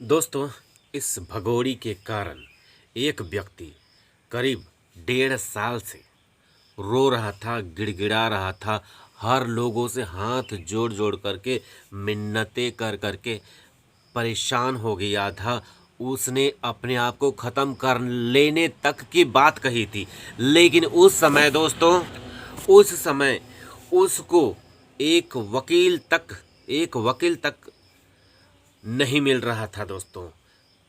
दोस्तों, इस भगोड़ी के कारण एक व्यक्ति करीब 1.5 साल से रो रहा था, गिड़गिड़ा रहा था, हर लोगों से हाथ जोड़ जोड़ करके मिन्नतें कर करके परेशान हो गया था। उसने अपने आप को ख़त्म कर लेने तक की बात कही थी। लेकिन उस समय उसको एक वकील तक नहीं मिल रहा था दोस्तों।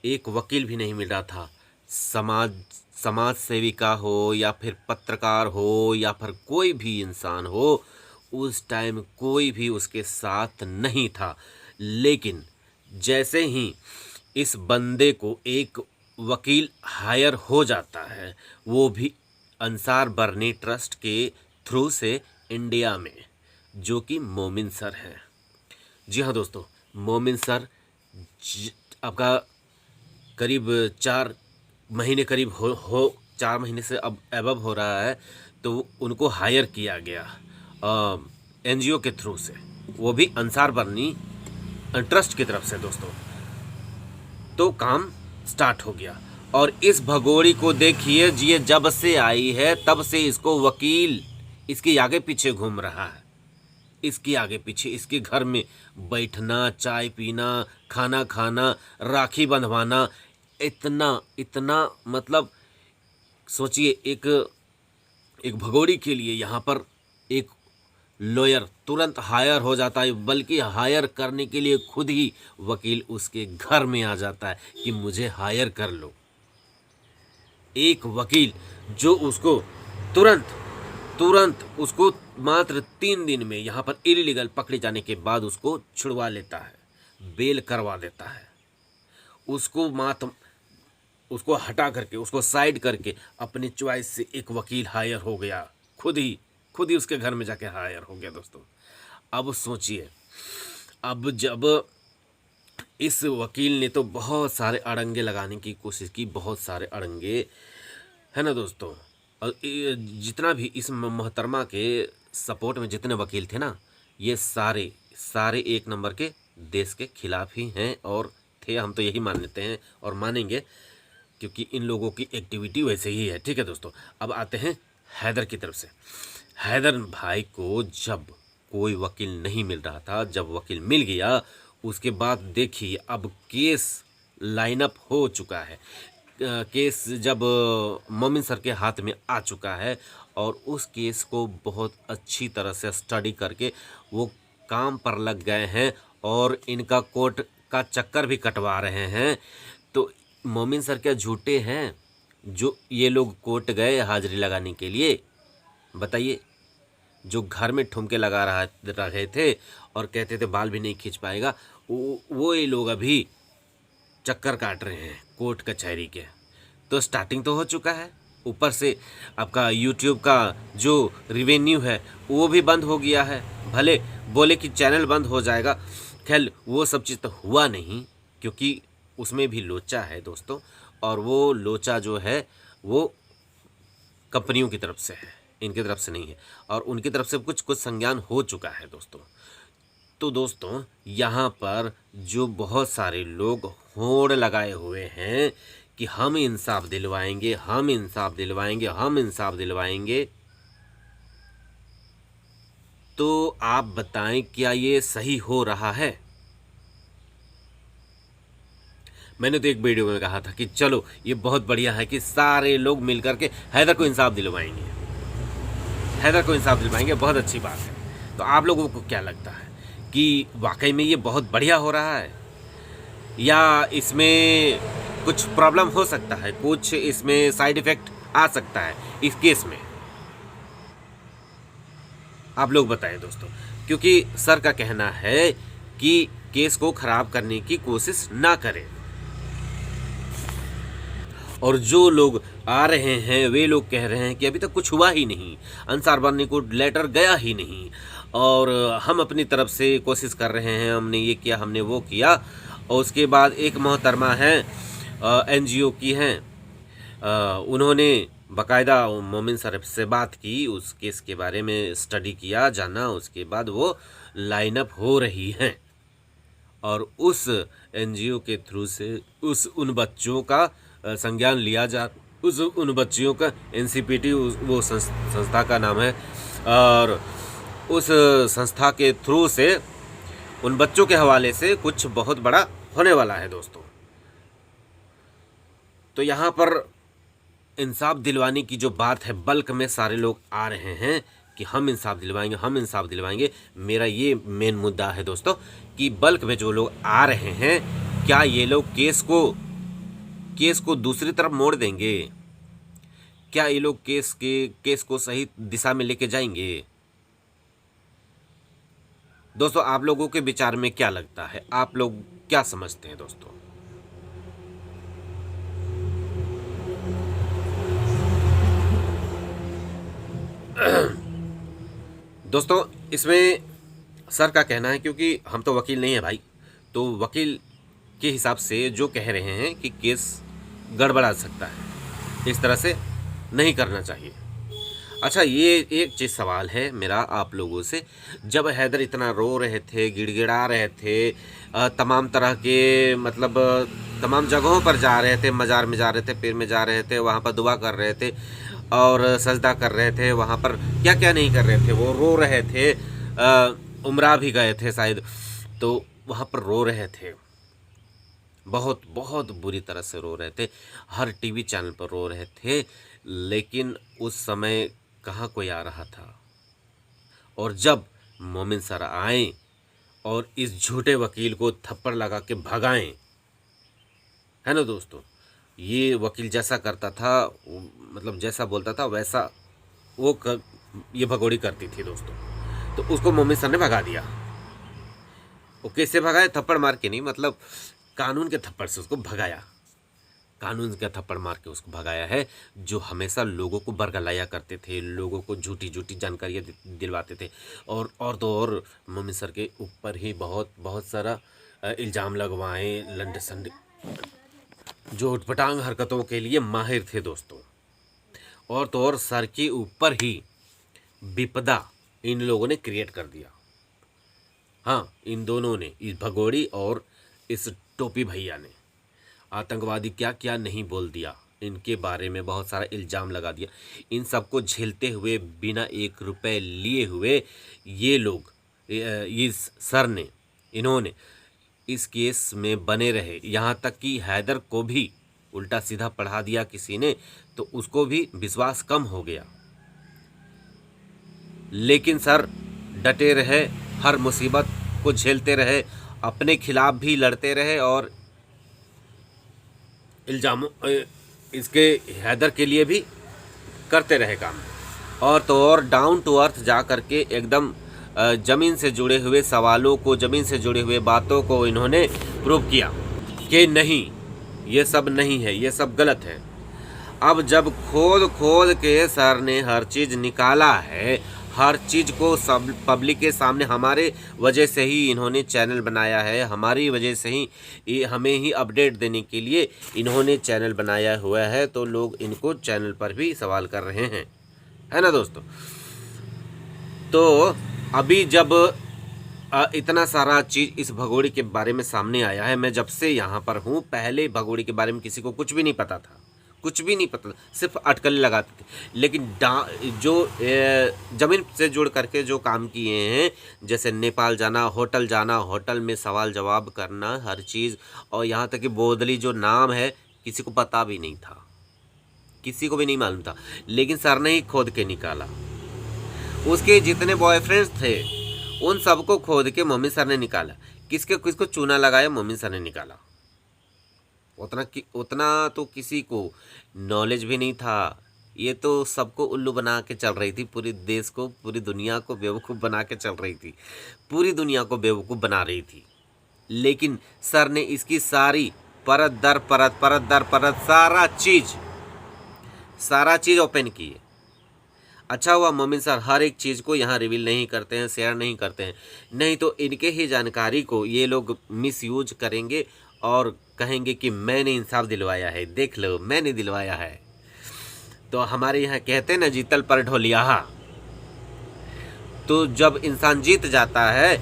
एक वकील भी नहीं मिल रहा था। समाज समाज सेविका हो या फिर पत्रकार हो या फिर कोई भी इंसान हो, उस टाइम कोई भी उसके साथ नहीं था। लेकिन जैसे ही इस बंदे को एक वकील हायर हो जाता है, वो भी अंसार बरनी ट्रस्ट के थ्रू से इंडिया में, जो कि मोमिन सर हैं। जी हाँ दोस्तों, मोमिन सर आपका करीब 4 महीने करीब हो 4 महीने से अब एबव हो रहा है, तो उनको हायर किया गया एनजीओ के थ्रू से, वो भी अंसार बरनी ट्रस्ट की तरफ से दोस्तों। तो काम स्टार्ट हो गया। और इस भगोड़ी को देखिए, ये जब से आई है तब से इसको वकील इसके आगे पीछे घूम रहा है। इसके आगे पीछे, इसके घर में बैठना, चाय पीना, खाना खाना, राखी बंधवाना, इतना इतना मतलब सोचिए, एक भगोड़ी के लिए यहाँ पर एक लॉयर तुरंत हायर हो जाता है, बल्कि हायर करने के लिए खुद ही वकील उसके घर में आ जाता है कि मुझे हायर कर लो। एक वकील जो उसको तुरंत तुरंत उसको मात्र 3 दिन में यहाँ पर इलीगल पकड़े जाने के बाद उसको छुड़वा लेता है, बेल करवा देता है। उसको हटा करके, उसको साइड करके अपनी चॉइस से एक वकील हायर हो गया। खुद ही उसके घर में जाके हायर हो गया दोस्तों। अब सोचिए, अब जब इस वकील ने तो बहुत सारे अड़ंगे लगाने की कोशिश की, बहुत सारे अड़ंगे, है ना दोस्तों। और जितना भी इस मोहतरमा के सपोर्ट में जितने वकील थे ना, ये सारे सारे एक नंबर के देश के खिलाफ ही हैं और थे। हम तो यही मान लेते हैं और मानेंगे, क्योंकि इन लोगों की एक्टिविटी वैसे ही है। ठीक है दोस्तों, अब आते हैं हैदर की तरफ से। हैदर भाई को जब कोई वकील नहीं मिल रहा था, जब वकील मिल गया, उसके बाद देखिए अब केस लाइनअप हो चुका है। केस जब मोमिन सर के हाथ में आ चुका है और उस केस को बहुत अच्छी तरह से स्टडी करके वो काम पर लग गए हैं और इनका कोर्ट का चक्कर भी कटवा रहे हैं। तो मोमिन सर क्या झूठे हैं जो ये लोग कोर्ट गए हाजिरी लगाने के लिए? बताइए। जो घर में ठुमके लगा रहे थे और कहते थे बाल भी नहीं खींच पाएगा, वो ये लोग अभी चक्कर काट रहे हैं कोर्ट कचहरी के। तो स्टार्टिंग तो हो चुका है, ऊपर से आपका यूट्यूब का जो रिवेन्यू है वो भी बंद हो गया है। भले बोले कि चैनल बंद हो जाएगा, खैर वो सब चीज़ तो हुआ नहीं, क्योंकि उसमें भी लोचा है दोस्तों। और वो लोचा जो है वो कंपनियों की तरफ से है, इनकी तरफ से नहीं है। और उनकी तरफ से कुछ संज्ञान हो चुका है दोस्तों। तो दोस्तों, यहाँ पर जो बहुत सारे लोग होड़ लगाए हुए हैं कि हम इंसाफ दिलवाएंगे, हम इंसाफ दिलवाएंगे, हम इंसाफ दिलवाएंगे, तो आप बताएं क्या ये सही हो रहा है? मैंने तो एक वीडियो में कहा था कि चलो ये बहुत बढ़िया है कि सारे लोग मिलकर के हैदर को इंसाफ दिलवाएंगे, हैदर को इंसाफ दिलवाएंगे, बहुत अच्छी बात है। तो आप लोगों को क्या लगता है कि वाकई में ये बहुत बढ़िया हो रहा है, या इसमें कुछ प्रॉब्लम हो सकता है, कुछ इसमें साइड इफेक्ट आ सकता है इस केस में? आप लोग बताएं दोस्तों, क्योंकि सर का कहना है कि केस को खराब करने की कोशिश ना करें। और जो लोग आ रहे हैं वे लोग कह रहे हैं कि अभी तक कुछ हुआ ही नहीं, अंसार बरनी को लेटर गया ही नहीं, और हम अपनी तरफ से कोशिश कर रहे हैं, हमने ये किया, हमने वो किया। और उसके बाद एक मोहतरमा हैं, एनजीओ की हैं, उन्होंने बाकायदा मोमिन सर से बात की, उस केस के बारे में स्टडी किया, जाना, उसके बाद वो लाइनअप हो रही हैं। और उस एनजीओ के थ्रू से उन बच्चों का संज्ञान लिया जा, उन बच्चियों का एनसीपीटी वो संस्था का नाम है, और उस संस्था के थ्रू से उन बच्चों के हवाले से कुछ बहुत बड़ा होने वाला है दोस्तों। तो यहाँ पर इंसाफ दिलवाने की जो बात है, बल्क में सारे लोग आ रहे हैं कि हम इंसाफ दिलवाएंगे, हम इंसाफ दिलवाएंगे। मेरा ये मेन मुद्दा है दोस्तों कि बल्क में जो लोग आ रहे हैं, क्या ये लोग केस को दूसरी तरफ मोड़ देंगे? क्या ये लोग केस को सही दिशा में लेके जाएंगे? दोस्तों आप लोगों के विचार में क्या लगता है? आप लोग क्या समझते हैं दोस्तों? दोस्तों इसमें सर का कहना है, क्योंकि हम तो वकील नहीं है भाई, तो वकील के हिसाब से जो कह रहे हैं कि केस गड़बड़ा सकता है, इस तरह से नहीं करना चाहिए। अच्छा, ये एक चीज़ सवाल है मेरा आप लोगों से, जब हैदर इतना रो रहे थे, गिड़गिड़ा रहे थे, तमाम तरह के मतलब तमाम जगहों पर जा रहे थे, मज़ार में जा रहे थे, पीर में जा रहे थे, वहाँ पर दुआ कर रहे थे और सजदा कर रहे थे, वहाँ पर क्या क्या नहीं कर रहे थे, वो रो रहे थे, उम्रा भी गए थे शायद, तो वहाँ पर रो रहे थे, बहुत बहुत बुरी तरह से रो रहे थे, हर टीवी चैनल पर रो रहे थे। लेकिन उस समय कहाँ कोई आ रहा था। और जब मोमिन सर आए और इस झूठे वकील को थप्पड़ लगा के भगाएं, है ना दोस्तों, ये वकील जैसा करता था, मतलब जैसा बोलता था वैसा ये भगोड़ी करती थी दोस्तों, तो उसको मोमिन सर ने भगा दिया। वो कैसे भगाए? थप्पड़ मार के नहीं, मतलब कानून के थप्पड़ से उसको भगाया, कानून का थप्पड़ मार के उसको भगाया है। जो हमेशा लोगों को बरगलाया करते थे, लोगों को झूठी झूठी जानकारियाँ दिलवाते थे, और तो और मोमिन सर के ऊपर ही बहुत सारा इल्ज़ाम लगवाए, लंडे संडे, जो उटपटांग हरकतों के लिए माहिर थे दोस्तों। और तो और सर के ऊपर ही विपदा इन लोगों ने क्रिएट कर दिया। हाँ, इन दोनों ने, इस भगोड़ी और इस टोपी भैया ने आतंकवादी क्या क्या नहीं बोल दिया, इनके बारे में बहुत सारा इल्ज़ाम लगा दिया। इन सबको झेलते हुए, बिना 1 रुपए लिए हुए, ये लोग, इस सर ने, इन्होंने इस केस में बने रहे। यहाँ तक कि हैदर को भी उल्टा सीधा पढ़ा दिया किसी ने, तो उसको भी विश्वास कम हो गया। लेकिन सर डटे रहे, हर मुसीबत को झेलते रहे, अपने खिलाफ भी लड़ते रहे और इल्ज़ामों इसके हैदर के लिए भी करते रहे काम। और तो और डाउन टू अर्थ जा करके एकदम ज़मीन से जुड़े हुए सवालों को, ज़मीन से जुड़े हुए बातों को इन्होंने प्रूव किया कि नहीं, ये सब नहीं है, ये सब गलत है। अब जब खोद के सर ने हर चीज़ निकाला है, हर चीज़ को सब पब्लिक के सामने, हमारे वजह से ही इन्होंने चैनल बनाया है, हमारी वजह से ही हमें ही अपडेट देने के लिए इन्होंने चैनल बनाया हुआ है, तो लोग इनको चैनल पर भी सवाल कर रहे हैं, है ना दोस्तों। तो अभी जब इतना सारा चीज़ इस भगोड़ी के बारे में सामने आया है, मैं जब से यहाँ पर हूँ, पहले भगोड़ी के बारे में किसी को कुछ भी नहीं पता था, कुछ भी नहीं पता, सिर्फ अटकलें लगाते थे। लेकिन जो ज़मीन से जुड़ करके जो काम किए हैं, जैसे नेपाल जाना, होटल में सवाल जवाब करना, हर चीज़, और यहाँ तक कि बोदली जो नाम है किसी को पता भी नहीं था, किसी को भी नहीं मालूम था, लेकिन सर ने ही खोद के निकाला। उसके जितने बॉयफ्रेंड्स थे उन सबको खोद के मोमिन सर ने निकाला। किसको चूना लगाया, मोमिन सर ने निकाला। उतना तो किसी को नॉलेज भी नहीं था। ये तो सबको उल्लू बना के चल रही थी, पूरे देश को, पूरी दुनिया को बेवकूफ़ बना के चल रही थी, पूरी दुनिया को बेवकूफ़ बना रही थी। लेकिन सर ने इसकी सारी परत दर परत सारा चीज़ ओपन की है। अच्छा हुआ मोमिन सर हर एक चीज़ को यहाँ रिवील नहीं करते हैं, शेयर नहीं करते हैं, नहीं तो इनके ही जानकारी को ये लोग मिसयूज करेंगे और कहेंगे कि मैंने इंसाफ दिलवाया है, देख लो मैंने दिलवाया है। तो हमारे यहाँ कहते हैं ना, जीतल पर ढोलिया। तो जब इंसान जीत जाता है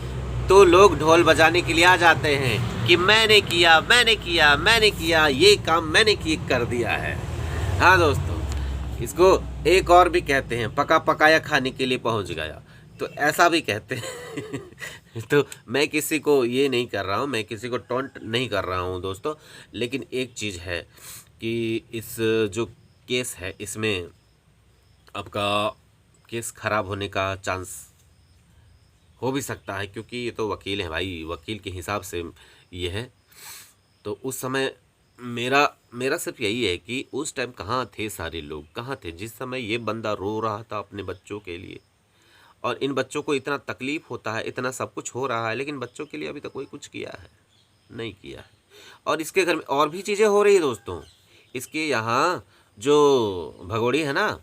तो लोग ढोल बजाने के लिए आ जाते हैं कि मैंने किया, मैंने किया, मैंने किया, ये काम मैंने कर दिया है। हाँ दोस्तों, इसको एक और भी कहते हैं, पका पकाया खाने के लिए पहुंच गया, तो ऐसा भी कहते हैं। तो मैं किसी को ये नहीं कर रहा हूँ, मैं किसी को टॉन्ट नहीं कर रहा हूँ दोस्तों, लेकिन एक चीज़ है कि इस जो केस है इसमें आपका केस ख़राब होने का चांस हो भी सकता है, क्योंकि ये तो वकील है भाई, वकील के हिसाब से ये है। तो उस समय मेरा मेरा सिर्फ यही है कि उस टाइम कहाँ थे सारे लोग, कहाँ थे जिस समय ये बंदा रो रहा था अपने बच्चों के लिए, और इन बच्चों को इतना तकलीफ़ होता है, इतना सब कुछ हो रहा है, लेकिन बच्चों के लिए अभी तक कोई कुछ किया है नहीं किया है। और इसके घर में और भी चीज़ें हो रही है दोस्तों। इसके यहाँ जो भगोड़ी है ना,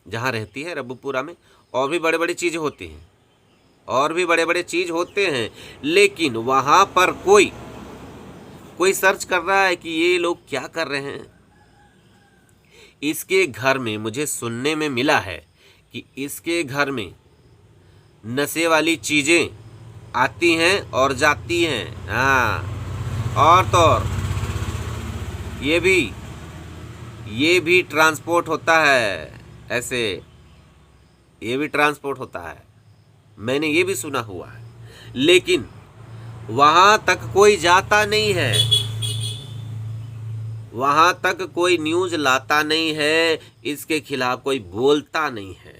जहाँ रहती है रब्बूपुरा में, और भी बड़े बड़े चीज़ें होती हैं, और भी बड़े बड़े चीज़ होते हैं, लेकिन वहाँ पर कोई सर्च कर रहा है कि ये लोग क्या कर रहे हैं। इसके घर में मुझे सुनने में मिला है कि इसके घर में नशे वाली चीज़ें आती हैं और जाती हैं। हाँ, और तो और ये भी ट्रांसपोर्ट होता है, ऐसे ये भी ट्रांसपोर्ट होता है, मैंने ये भी सुना हुआ है, लेकिन वहाँ तक कोई जाता नहीं है, वहाँ तक कोई न्यूज़ लाता नहीं है, इसके खिलाफ कोई बोलता नहीं है।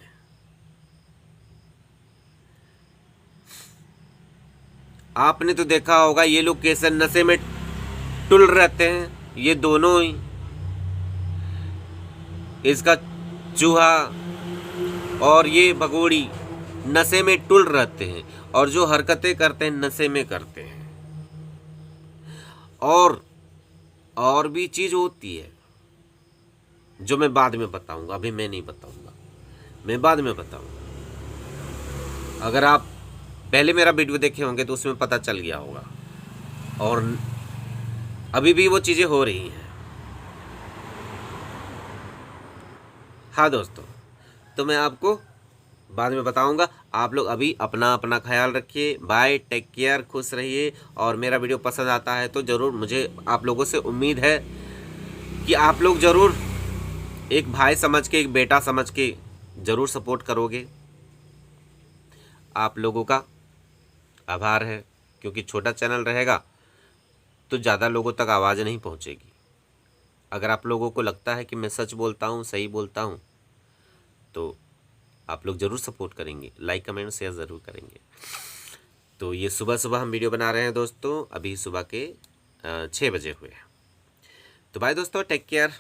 आपने तो देखा होगा ये लोग कैसे नशे में टुल रहते हैं, ये दोनों ही, इसका चूहा और ये भगोड़ी नशे में टुल रहते हैं, और जो हरकतें करते हैं नशे में करते हैं। और भी चीज़ होती है जो मैं बाद में बताऊंगा, अभी मैं नहीं बताऊंगा, मैं बाद में बताऊंगा। अगर आप पहले मेरा वीडियो देखे होंगे तो उसमें पता चल गया होगा, और अभी भी वो चीज़ें हो रही हैं। हाँ दोस्तों, तो मैं आपको बाद में बताऊंगा। आप लोग अभी अपना अपना ख्याल रखिए, बाय, टेक केयर, खुश रहिए। और मेरा वीडियो पसंद आता है तो ज़रूर, मुझे आप लोगों से उम्मीद है कि आप लोग ज़रूर एक भाई समझ के, एक बेटा समझ के ज़रूर सपोर्ट करोगे। आप लोगों का आभार है, क्योंकि छोटा चैनल रहेगा तो ज़्यादा लोगों तक आवाज़ नहीं पहुंचेगी। अगर आप लोगों को लगता है कि मैं सच बोलता हूं, सही बोलता हूं, तो आप लोग ज़रूर सपोर्ट करेंगे, लाइक कमेंट शेयर ज़रूर करेंगे। तो ये सुबह सुबह हम वीडियो बना रहे हैं दोस्तों, अभी सुबह के 6 बजे हुए हैं। तो बाय दोस्तों, टेक केयर।